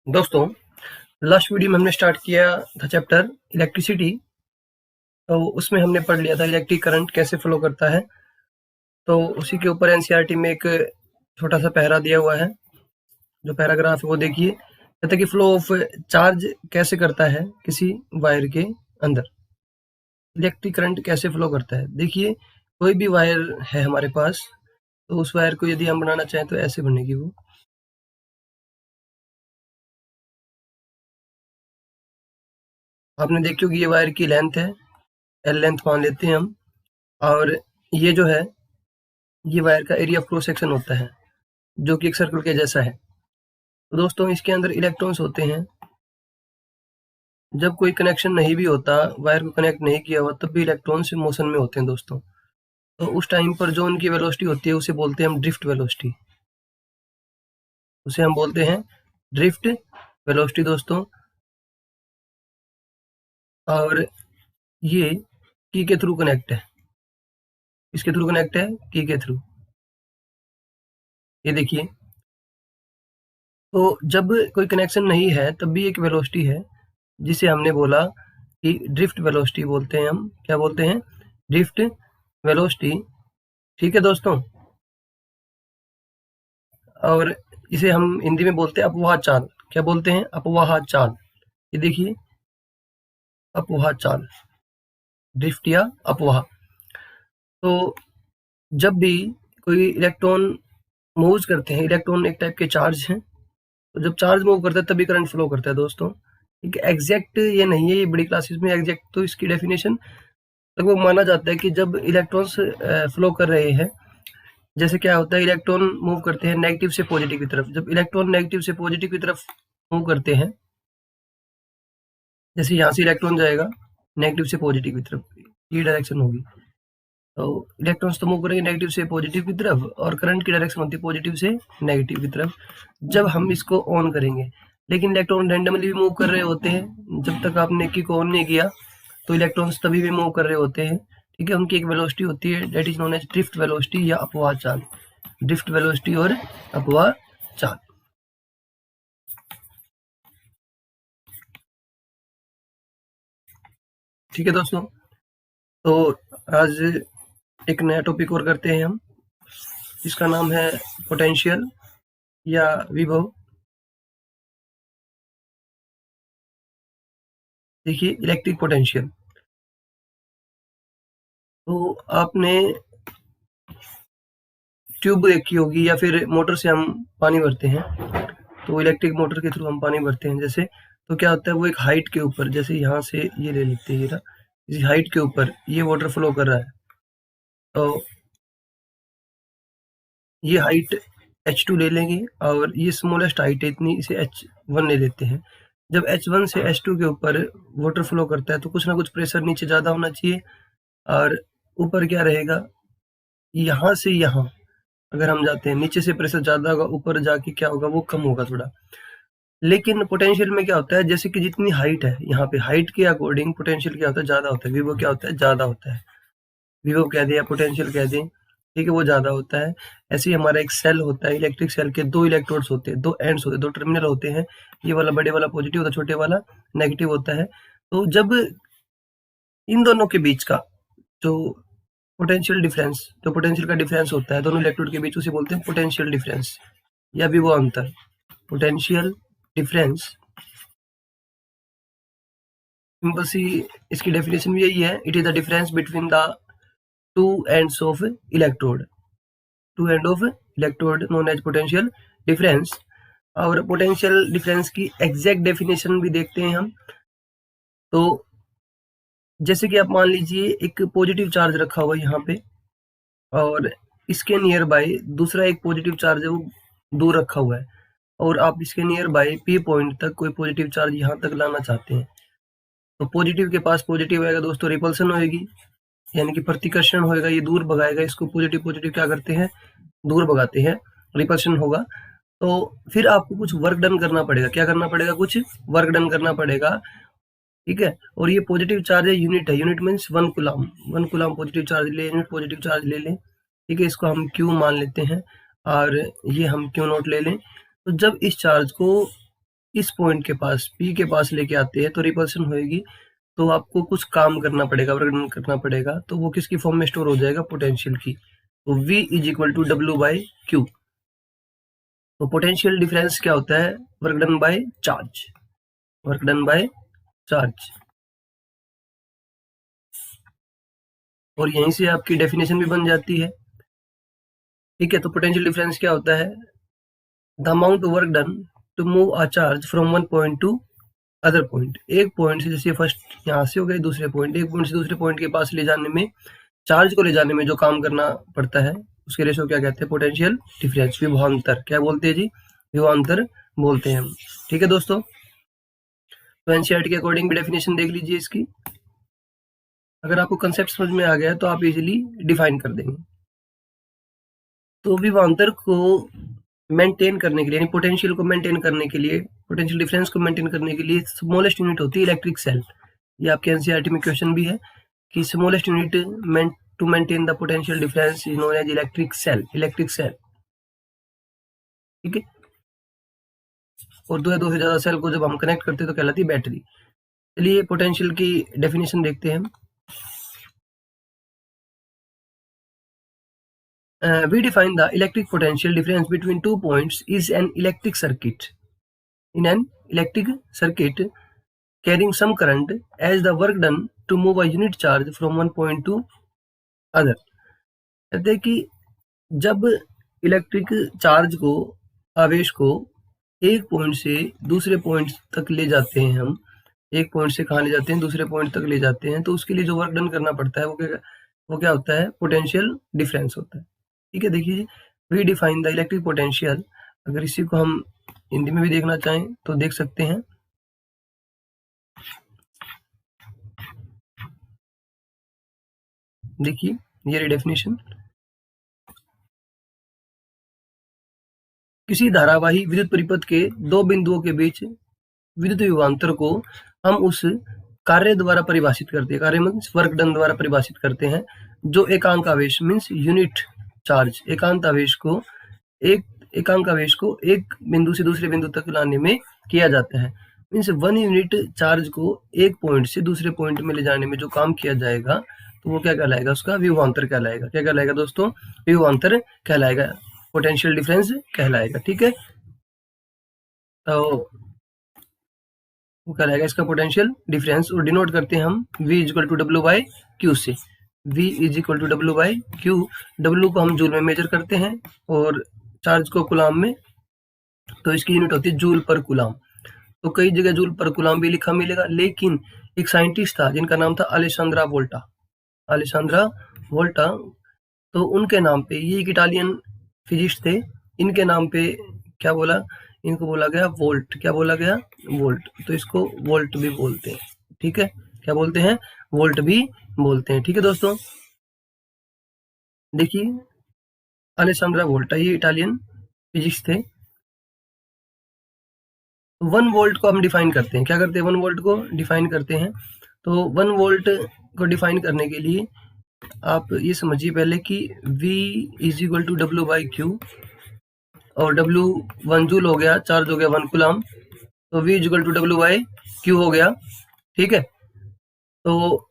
दोस्तों, last video में हमने स्टार्ट किया था चैप्टर इलेक्ट्रिसिटी। तो उसमें हमने पढ़ लिया था इलेक्ट्रिक करंट कैसे फ्लो करता है। तो उसी के ऊपर एनसीईआरटी में एक छोटा सा पैरा दिया हुआ है, जो पैराग्राफ है वो देखिए। कहता है कि फ्लो ऑफ चार्ज कैसे करता है किसी वायर के अंदर, इलेक्ट्रिक करंट कैसे फ्लो करता है। देखिए, कोई भी वायर है हमारे पास, तो उस वायर को यदि हम बनाना चाहें तो ऐसे बनेगी वो। आपने देखी होगी ये वायर की लेंथ है, एल लेंथ मान लेते हैं हम। और ये जो है, ये वायर का एरिया ऑफ क्रॉस सेक्शन होता है, जो कि एक सर्कल के जैसा है। तो दोस्तों, इसके अंदर इलेक्ट्रॉन्स होते हैं। जब कोई कनेक्शन नहीं भी होता, वायर को कनेक्ट नहीं किया हुआ, तब भी इलेक्ट्रॉन्स मोशन में होते हैं दोस्तों। तो उस टाइम पर जो उनकी वेलोसिटी होती है उसे बोलते हैं हम ड्रिफ्ट वेलोसिटी। उसे हम बोलते हैं ड्रिफ्ट वेलोसिटी दोस्तों। और ये की के थ्रू कनेक्ट है। इसके थ्रू कनेक्ट है, की के थ्रू। ये देखिए, तो जब कोई कनेक्शन नहीं है तब भी एक वेलोसिटी है, जिसे हमने बोला कि ड्रिफ्ट वेलोसिटी बोलते हैं हम। क्या बोलते हैं? Drift velocity. ठीक है दोस्तों। और इसे हम हिंदी में बोलते हैं अपवाह चाल। क्या बोलते हैं? अपवाह चाल। ये देखिए, अपवाह चाल, ड्रिफ्ट या अपवाह। तो जब भी कोई इलेक्ट्रॉन मूव करते हैं, इलेक्ट्रॉन एक टाइप के चार्ज हैं, तो जब चार्ज मूव करता है तभी करंट फ्लो करता है दोस्तों। ठीक है, एग्जैक्ट ये नहीं है, ये बड़ी क्लासेस में एग्जैक्ट तो इसकी डेफिनेशन लगभग माना जाता है कि जब इलेक्ट्रॉन्स फ्लो कर रहे हैं, जैसे क्या होता है, इलेक्ट्रॉन मूव करते हैं नेगेटिव से पॉजिटिव की तरफ। जब इलेक्ट्रॉन नेगेटिव से पॉजिटिव की तरफ मूव करते हैं, जैसे यहाँ से इलेक्ट्रॉन जाएगा नेगेटिव से पॉजिटिव की तरफ, ये डायरेक्शन होगी। तो इलेक्ट्रॉन्स तो मूव करेंगे नेगेटिव से पॉजिटिव की तरफ, और करंट की डायरेक्शन होती है पॉजिटिव से नेगेटिव की तरफ जब हम इसको ऑन करेंगे। लेकिन इलेक्ट्रॉन रैंडमली भी मूव कर रहे होते हैं। जब तक आपने की को ऑन नहीं किया तो इलेक्ट्रॉन्स तभी भी मूव कर रहे होते हैं। ठीक है, उनकी एक वेलोसिटी होती है, that is known as drift velocity या अपवाह चाल। ड्रिफ्ट वेलोसिटी और अपवाह चाल। ठीक है दोस्तों, तो आज एक नया टॉपिक और करते हैं हम, जिसका नाम है पोटेंशियल या विभव। देखिए, इलेक्ट्रिक पोटेंशियल। तो आपने ट्यूब देखी होगी, या फिर मोटर से हम पानी भरते हैं, तो इलेक्ट्रिक मोटर के थ्रू हम पानी भरते हैं जैसे। तो क्या होता है, वो एक हाइट के ऊपर, जैसे यहाँ से ये ले लेते हैं, इस हाइट के ऊपर ये वाटर फ्लो कर रहा है। तो ये हाइट h2 ले लेंगे, और ये स्मॉलेस्ट हाइट है इतनी, इसे h1 ले लेते हैं। जब h1 से h2 के ऊपर वाटर फ्लो करता है तो कुछ ना कुछ प्रेशर नीचे ज़्यादा होना चाहिए, और ऊपर क्या रहेगा, यहाँ से यहाँ अगर हम जाते हैं, नीचे से प्रेशर ज़्यादा होगा, ऊपर जाके क्या होगा, वो कम होगा थोड़ा। लेकिन पोटेंशियल में क्या होता है, जैसे कि जितनी हाइट है, यहाँ पे हाइट के अकॉर्डिंग पोटेंशियल क्या होता है, ज़्यादा होता है। विभव क्या होता है, ज़्यादा होता है। विभव कह दें या पोटेंशियल कह दें, ठीक है, वो ज़्यादा होता है। ऐसे ही हमारा एक सेल होता है, इलेक्ट्रिक सेल के 2 इलेक्ट्रोड्स होते हैं, 2 एंड्स होते हैं, 2 टर्मिनल होते हैं। ये वाला बड़े वाला पॉजिटिव होता है, छोटे वाला नेगेटिव होता है। तो जब इन दोनों के बीच का जो पोटेंशियल डिफरेंस, जो पोटेंशियल का डिफरेंस होता है दोनों इलेक्ट्रोड के बीच, उसे बोलते हैं पोटेंशियल डिफरेंस या विभव अंतर। पोटेंशियल डिफरेंस, सिंपल सी इसकी डेफिनेशन भी यही है, it is the difference between the two ends of electrode. Two end of electrode known as potential difference. और पोटेंशियल डिफरेंस की एग्जैक्ट डेफिनेशन भी देखते हैं हम। तो जैसे कि आप मान लीजिए एक पॉजिटिव चार्ज रखा हुआ है यहाँ पे, और इसके नियर बाय दूसरा एक पॉजिटिव चार्ज है, वो दूर रखा हुआ है, और आप इसके नियर बाय पी पॉइंट तक कोई पॉजिटिव चार्ज यहाँ तक लाना चाहते हैं। तो पॉजिटिव के पास पॉजिटिव आएगा दोस्तों, रिपल्सन होएगी, यानी कि प्रतिकर्षण होएगा, ये दूर भगाएगा इसको। पॉजिटिव पॉजिटिव क्या करते हैं, दूर भगाते हैं, रिपल्शन होगा। तो फिर आपको कुछ वर्क डन करना पड़ेगा। क्या करना पड़ेगा? कुछ वर्क डन करना पड़ेगा। ठीक है, और ये पॉजिटिव चार्ज है, यूनिट है, unit means 1 coulomb. 1 coulomb positive charge ले, यूनिट पॉजिटिव चार्ज ले लें। ठीक है, इसको हम क्यू मान लेते हैं, और ये हम क्यू नॉट ले लें। तो जब इस चार्ज को इस पॉइंट के पास P के पास लेके आते हैं तो रिपल्शन होएगी, तो आपको कुछ काम करना पड़ेगा, वर्क करना पड़ेगा, तो वो किसकी फॉर्म में स्टोर हो जाएगा, पोटेंशियल की। तो V is equal to W/Q। तो पोटेंशियल डिफरेंस क्या होता है, work done by charge, work done by charge. और यहीं से आपकी डेफिनेशन भी बन जाती है, ठीक है। तो पोटेंशियल डिफरेंस क्या होता है, the amount work done to move a charge from one point to other point. एक पॉइंट से, जैसे फर्स्ट यहाँ से हो गए दूसरे पॉइंट, एक पॉइंट से दूसरे पॉइंट के पास ले जाने में, चार्ज को ले जाने में जो काम करना पड़ता है, उसके रेशो क्या कहते हैं, पोटेंशियल डिफरेंस, विभवांतर। क्या बोलते हैं जी, विभवांतर बोलते हैं हम, ठीक है दोस्तों। तो एनसीईआरटी के अकॉर्डिंग भी डेफिनेशन देख लीजिए इसकी। अगर आपको कंसेप्ट समझ में आ गया तो आप इजीली डिफाइन कर देंगे। तो विभवांतर को मेंटेन करने के लिए, पोटेंशियल को मेंटेन करने के लिए, पोटेंशियल डिफरेंस को मेंटेन करने के लिए स्मॉलेस्ट यूनिट होती है इलेक्ट्रिक सेल। ये आपके एनसीईआरटी में क्वेश्चन भी है कि smallest unit to maintain the potential difference is known as electric cell, electric cell, ठीक है। और दो से ज्यादा सेल को जब हम कनेक्ट करते हैं तो कहलाती है बैटरी। चलिए पोटेंशियल की डेफिनेशन देखते हैं हम। We define the electric potential difference between 2 points is an electric circuit. In an electric circuit carrying some current as the work done to move a unit charge from one point to other. कहते हैं कि जब electric charge को, आवेश को एक point से दूसरे पॉइंट तक ले जाते हैं हम, एक पॉइंट से कहाँ ले जाते हैं, दूसरे पॉइंट तक ले जाते हैं, तो उसके लिए जो वर्क डन करना पड़ता है वो क्या होता है, पोटेंशियल डिफरेंस होता है, ठीक है। देखिए we define the electric potential, अगर इसी को हम हिंदी में भी देखना चाहें तो देख सकते हैं। देखिए ये डेफिनेशन, किसी धारावाही विद्युत परिपथ के दो बिंदुओं के बीच विद्युत विभवांतर को हम उस कार्य द्वारा परिभाषित करते हैं, कार्य मीन्स वर्क डन द्वारा परिभाषित करते हैं, जो एकांक आवेश मीन्स यूनिट चार्ज, एकांक आवेश को एक बिंदु से दूसरे बिंदु तक लाने में किया जाता है। मीन्स वन यूनिट चार्ज को एक पॉइंट से दूसरे पॉइंट में ले जाने में जो काम किया जाएगा, तो वो क्या कहलाएगा, उसका विभवांतर कहलाएगा। क्या कहलाएगा दोस्तों, विभवांतर कहलाएगा, पोटेंशियल डिफरेंस कहलाएगा, ठीक है। तो वो कहलाएगा इसका पोटेंशियल डिफरेंस, और डिनोट करते हैं हम V इक्वल टू W/Q से। V is equal to W/Q, W को हम जूल में मेजर करते हैं और चार्ज को कुलाम में, तो इसकी यूनिट होती है जूल पर कुलाम। तो कई जगह जूल पर कुलाम भी लिखा मिलेगा, लेकिन एक साइंटिस्ट था जिनका नाम था अलेसांद्रा वोल्टा, तो उनके नाम पे, ये एक इटालियन फिजिस्ट थे, इनके नाम पे क्या बोला, इनको बोला गया वोल्ट। क्या बोला गया, वोल्ट। तो इसको वोल्ट भी बोलते हैं, ठीक है। क्या बोलते हैं, वोल्ट भी बोलते हैं, ठीक है दोस्तों। देखिए अलेसांद्रा वोल्टा, ये इटालियन फिजिक्स थे। 1 वोल्ट को हम डिफाइन करते हैं, क्या करते हैं, 1 वोल्ट को डिफाइन करते हैं। तो 1 वोल्ट को डिफाइन करने के लिए आप ये समझिए पहले कि V is equal to W/Q, और W 1 जूल हो गया, चार्ज हो गया 1 कूलम, तो V इक्वल टू W/Q हो गया, ठीक है। तो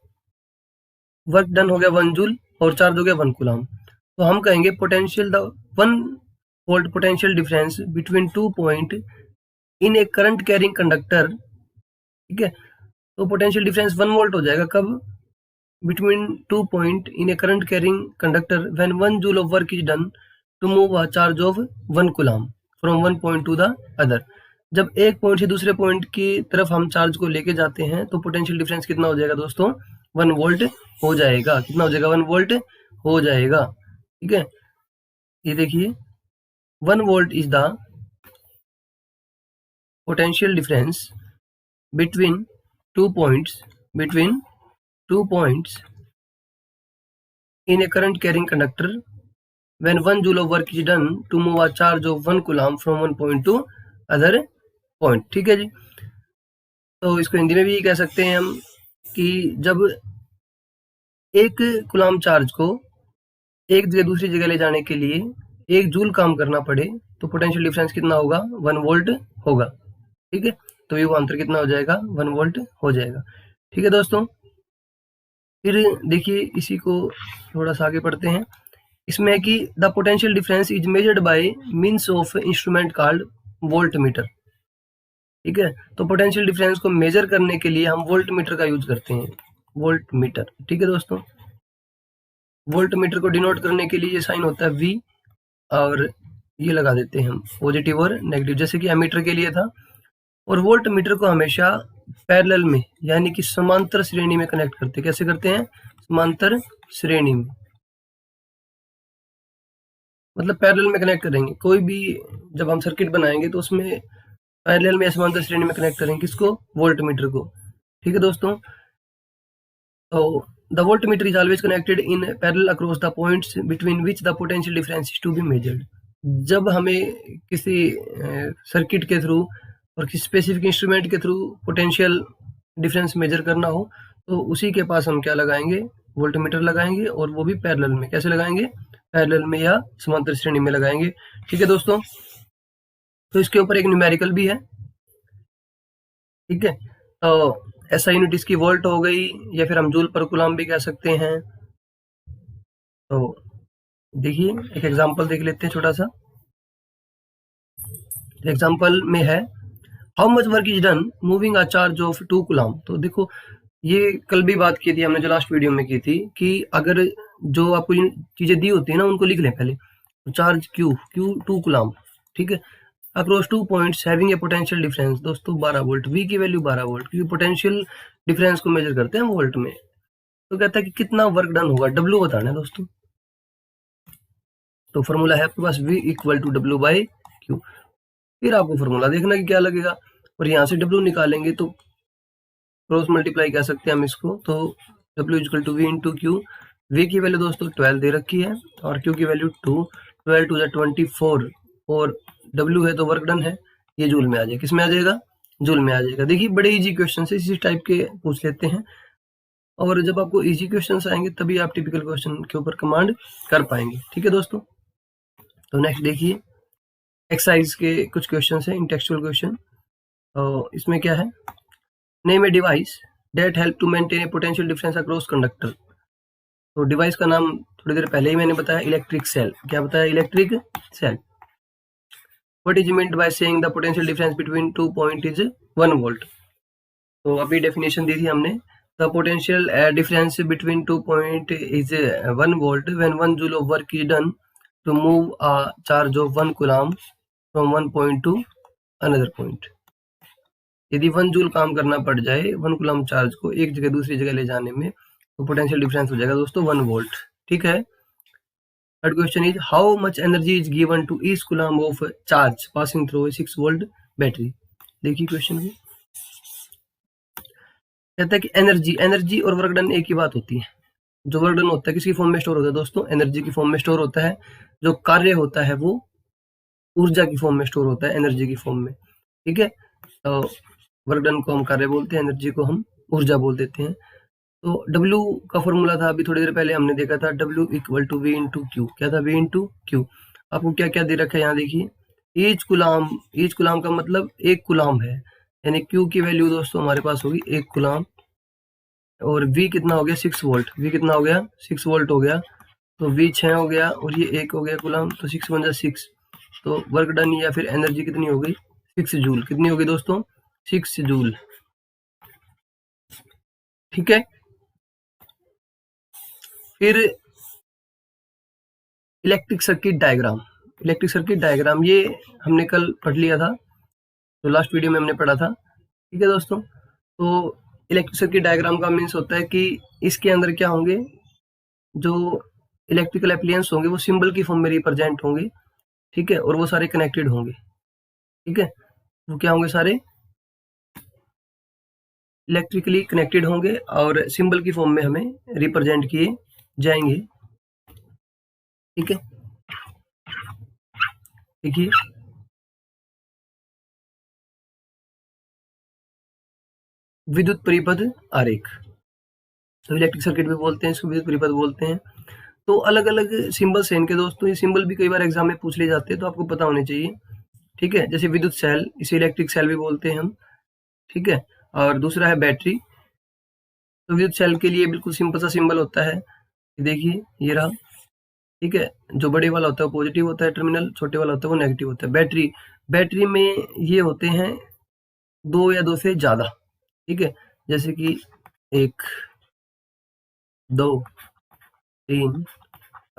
वर्क डन हो गया 1 जूल और चार्ज हो गया 1 कूलम। तो हम कहेंगे potential, the 1 volt potential difference between 2 point in a current carrying conductor, ठीक है। तो पोटेंशियल डिफरेंस 1 वोल्ट हो जाएगा कब, between 2 point in a current carrying conductor when 1 joule of work is done to move a charge of 1 coulomb from one point to the other. जब एक point से दूसरे पॉइंट की तरफ हम चार्ज को लेके जाते हैं तो पोटेंशियल डिफरेंस कितना हो जाएगा दोस्तों, 1 वोल्ट हो जाएगा। कितना हो जाएगा, 1 वोल्ट हो जाएगा, ठीक है। ये देखिए 1 volt is the potential difference between 2 points in a current carrying conductor when 1 joule of work is done to move a charge of 1 coulomb from one point to other point, ठीक है जी। तो इसको हिंदी में भी कह सकते हैं हम कि जब एक कूलम चार्ज को एक जगह दूसरी जगह ले जाने के लिए 1 जूल काम करना पड़े तो पोटेंशियल डिफरेंस कितना होगा, 1 वोल्ट होगा। ठीक है, तो विभवांतर कितना हो जाएगा, 1 वोल्ट हो जाएगा। ठीक है दोस्तों, फिर देखिए इसी को थोड़ा सा आगे पढ़ते हैं। इसमें है कि the potential difference is measured by means of instrument called volt meter. ठीक है, तो पोटेंशियल डिफरेंस को मेजर करने के लिए हम वोल्ट मीटर का यूज करते हैं, वोल्ट मीटर। ठीक है दोस्तों, वोल्ट मीटर को डिनोट करने के लिए ये साइन होता है V, और ये लगा देते हैं हम पॉजिटिव और नेगेटिव, जैसे कि एमीटर के लिए था। और वोल्ट मीटर को हमेशा पैरेलल में यानी कि समांतर श्रेणी में कनेक्ट करते हैं। कैसे करते हैं, समांतर श्रेणी में, मतलब पैरेलल में कनेक्ट करेंगे। कोई भी जब हम सर्किट बनाएंगे तो उसमें पैरेलल में या समांतर श्रेणी में कनेक्ट करेंगे, किसको, वोल्ट मीटर को। ठीक है दोस्तों, तो the voltmeter is always connected in parallel across the points between which the potential difference is to be measured. जब हमें किसी सर्किट के थ्रू और किसी स्पेसिफिक इंस्ट्रूमेंट के थ्रू पोटेंशियल डिफरेंस मेजर करना हो, तो उसी के पास हम क्या लगाएंगे, वोल्ट मीटर लगाएंगे, और वो भी पैरेलल में। कैसे लगाएंगे, पैरेलल में या समांतर श्रेणी में लगाएंगे। ठीक है दोस्तों, तो इसके ऊपर एक न्यूमेरिकल भी है। ठीक है, तो ऐसा यूनिट इसकी वोल्ट हो गई, या फिर हम जूल पर कूलम भी कह सकते हैं। तो देखिए एक एग्जांपल देख लेते हैं छोटा सा। एग्जांपल में है how much work is done moving a charge of 2 coulomb. तो देखो ये कल भी बात की थी हमने, जो लास्ट वीडियो में की थी, कि अगर जो आपको चीजें दी होती है ना उनको लिख लें पहले। तो चार्ज Q 2 कूलम, ठीक है, across 2 points having a potential difference दोस्तों 12 वोल्ट, V की वैल्यू 12 वोल्ट, क्योंकि पोटेंशियल डिफरेंस को मेजर करते हैं वोल्ट में। तो कहता है कि कितना वर्क डन होगा, W बताना है दोस्तों। तो फॉर्मूला है आपके पास V equal to W by Q। फिर आपको फॉर्मूला देखना कि क्या लगेगा, और यहाँ से W निकालेंगे तो क्रॉस मल्टीप्लाई कह सकते हैं हम इसको। तो W equal to V into Q। V की वैल्यू दोस्तों 12 दे रखी है, और Q की वैल्यू 2, 12 टू 24, और W है तो वर्क डन है, ये जूल में आ जाएगा। किस में आ जाएगा, जूल में आ जाएगा। देखिए बड़े इजी क्वेश्चन से इसी टाइप के पूछ लेते हैं, और जब आपको इजी क्वेश्चंस आएंगे तभी आप टिपिकल क्वेश्चन के ऊपर कमांड कर पाएंगे। ठीक है दोस्तों, तो नेक्स्ट देखिए एक्सरसाइज के कुछ क्वेश्चन है, इंटेक्चुअल क्वेश्चन। तो इसमें क्या है, name a device that help to maintain a potential difference across conductor. तो डिवाइस का नाम थोड़ी देर पहले ही मैंने बताया, इलेक्ट्रिक सेल। क्या बताया, electric cell. What is meant by saying the potential difference between 2 point is 1 volt. तो अभी डेफिनेशन दी थी हमने, the potential difference between 2 point is 1 volt when 1 joule of work is done to move a charge of 1 coulomb from one point to another point। यदि 1 joule काम करना पड़ जाए 1 coulomb charge को एक जगह दूसरी जगह ले जाने में, तो पोटेंशियल डिफरेंस हो जाएगा दोस्तों 1 वोल्ट। ठीक है, third question is how much energy is given to each coulomb of charge passing through 6 volt battery. देखिए क्वेश्चन भी कहता है कि एनर्जी और वर्क डन एक ही बात होती है। जो वर्क डन होता है किसकी फॉर्म में स्टोर होता है दोस्तों, एनर्जी की फॉर्म में स्टोर होता है। जो कार्य होता है वो ऊर्जा की फॉर्म में स्टोर होता है, एनर्जी की फॉर्म में। ठीक है, तो वर्क डन को हम कार्य बोलते हैं, एनर्जी को हम ऊर्जा बोल देते हैं। तो W का फॉर्मूला था, अभी थोड़ी देर पहले हमने देखा था, W equal to V into Q. क्या था, V इंटू क्यू। आपको क्या क्या दे रखा है यहाँ देखिए, ईच कुलाम का मतलब एक कुलाम है, यानी Q की वैल्यू दोस्तों हमारे पास होगी 1 कुलाम, और V कितना हो गया 6 वोल्ट। V कितना हो गया 6 वोल्ट हो गया, तो V 6 हो गया और ये 1 हो गया कुलाम, तो 6 बन जा 6। तो वर्क डन या फिर एनर्जी कितनी हो गई 6 जूल। कितनी होगी दोस्तों 6 जूल। ठीक है, फिर इलेक्ट्रिक सर्किट डायग्राम ये हमने कल पढ़ लिया था, तो लास्ट वीडियो में हमने पढ़ा था। ठीक है दोस्तों, तो इलेक्ट्रिक सर्किट डायग्राम का मीन्स होता है कि इसके अंदर क्या होंगे, जो इलेक्ट्रिकल एप्लियंस होंगे वो सिंबल की फॉर्म में रिप्रेजेंट होंगे। ठीक है, और वो सारे कनेक्टेड होंगे। ठीक है, वो क्या होंगे, सारे इलेक्ट्रिकली कनेक्टेड होंगे और सिंबल की फॉर्म में हमें रिप्रेजेंट किए जाएंगे। ठीक है, देखिए विद्युत परिपथ आरेख, तो इलेक्ट्रिक सर्किट भी बोलते हैं इसको, विद्युत परिपथ बोलते हैं। तो अलग अलग सिंबल्स हैं इनके दोस्तों, ये सिंबल भी कई बार एग्जाम में पूछ ले जाते हैं, तो आपको पता होने चाहिए। ठीक है, जैसे विद्युत सेल, इसे इलेक्ट्रिक सेल भी बोलते हैं हम, ठीक है। और दूसरा है बैटरी। तो विद्युत सेल के लिए बिल्कुल सिंपल सा सिंबल होता है, देखिए ये रहा, ठीक है। जो बड़े वाला होता है वो पॉजिटिव होता है टर्मिनल, छोटे वाला होता है वो नेगेटिव होता है। बैटरी, बैटरी में ये होते हैं 2 या 2 से ज़्यादा, ठीक है, जैसे कि 1, 2, 3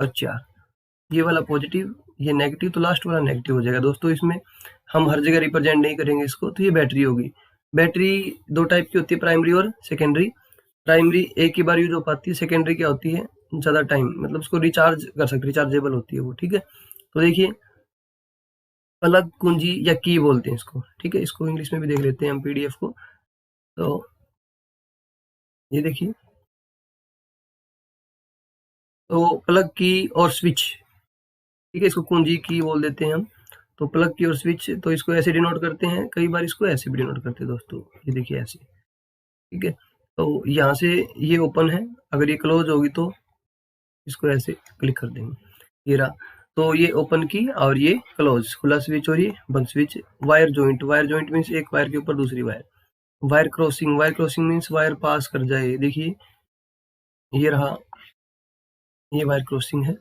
और 4। ये वाला पॉजिटिव, ये नेगेटिव, तो लास्ट वाला नेगेटिव हो जाएगा दोस्तों। इसमें हम हर जगह रिप्रेजेंट नहीं करेंगे इसको, तो ये बैटरी होगी। बैटरी 2 टाइप की होती है, प्राइमरी और सेकेंडरी। प्राइमरी एक ही बार यूज हो पाती है, सेकेंडरी क्या होती है, ज़्यादा टाइम, मतलब उसको रिचार्ज कर सकते, रिचार्जेबल होती है वो, ठीक है। तो देखिए प्लग, कुंजी या की बोलते हैं इसको, ठीक है। इसको इंग्लिश में भी देख लेते हैं हम पीडीएफ को। तो ये देखिए, तो प्लग की और स्विच, ठीक है, इसको कुंजी की बोल देते हैं हम। तो प्लग की और स्विच, तो इसको ऐसे डिनोट करते हैं, कई बार इसको ऐसे भी डिनोट करते हैं दोस्तों, ये देखिए ऐसे, ठीक है। तो यहाँ से ये ओपन है, अगर ये क्लोज होगी तो इसको ऐसे क्लिक कर देंगे, ये रहा। तो ये ओपन की और ये क्लोज, खुला स्विच और ये बंद switch. Wire joint, wire joint means एक वायर के ऊपर दूसरी wire. Wire crossing, wire crossing means wire पास कर जाए, देखिए ये रहा, ये वायर क्रॉसिंग है,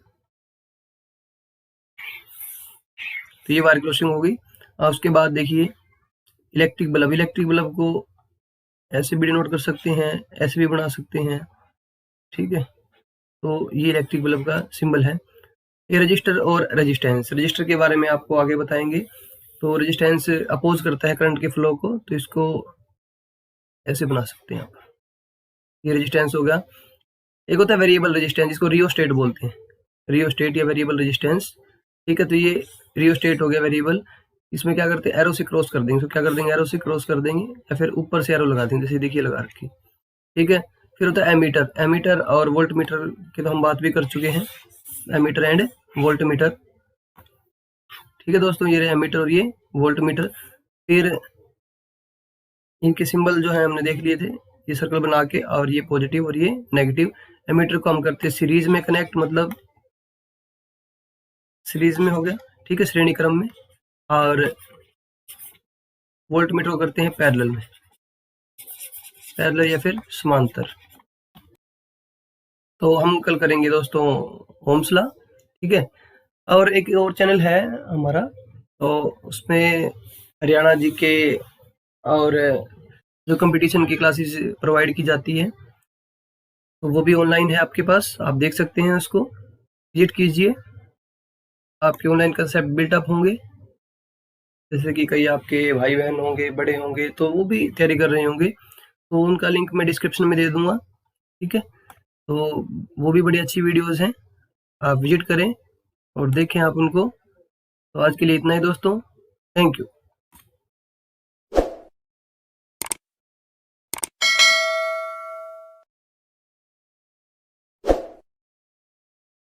तो ये वायर क्रॉसिंग हो गई। और उसके बाद देखिए इलेक्ट्रिक बल्ब, इलेक्ट्रिक बल्ब को ऐसे भी डिनोट कर सकते हैं, ऐसे भी बना सकते हैं, ठीक है। तो ये इलेक्ट्रिक बल्ब का सिंबल है। ये रजिस्टर और रेजिस्टेंस, रजिस्टर के बारे में आपको आगे बताएंगे। तो रेजिस्टेंस अपोज करता है करंट के फ्लो को, तो इसको ऐसे बना सकते हैं आप, ये रेजिस्टेंस हो गया। एक होता है वेरिएबल रेजिस्टेंस, जिसको रियोस्टेट बोलते हैं, रियोस्टेट या वेरिएबल रेजिस्टेंस, ठीक है। तो ये रियोस्टेट हो गया वेरिएबल। इसमें क्या करते हैं, एरो से क्रॉस कर देंगे, इसको क्या कर देंगे, एरो से क्रॉस कर देंगे, या फिर ऊपर से एरो लगा देंगे, जैसे देखिए लगा रखी, ठीक है। फिर होता है एमीटर, एमीटर और वोल्ट मीटर की तो हम बात भी कर चुके हैं, एमीटर एंड वोल्ट मीटर, ठीक है दोस्तों। ये रहे एमीटर और ये वोल्ट मीटर। फिर इनके सिंबल जो है हमने देख लिए थे, ये सर्कल बना के, और ये पॉजिटिव और ये नेगेटिव। एमीटर को हम करते हैं सीरीज में कनेक्ट, मतलब सीरीज में हो गया, ठीक है, श्रेणी क्रम में। और वोल्ट मीटर को करते हैं पैरेलल में, पैरेलल या फिर समांतर। तो हम कल करेंगे दोस्तों ओम्स लॉ, ठीक है। और एक और चैनल है हमारा, तो उसमें हरियाणा जी के और जो कंपटीशन की क्लासेस प्रोवाइड की जाती है, तो वो भी ऑनलाइन है आपके पास, आप देख सकते हैं उसको, विजिट कीजिए। आपके ऑनलाइन कंसेप्ट बिल्टअप होंगे, जैसे कि कई आपके भाई बहन होंगे, बड़े होंगे, तो वो भी तैयारी कर रहे होंगे, तो उनका लिंक मैं डिस्क्रिप्शन में दे दूंगा, ठीक है। तो वो भी बड़ी अच्छी वीडियोस हैं, आप विजिट करें और देखें आप उनको। तो आज के लिए इतना ही दोस्तों, थैंक यू।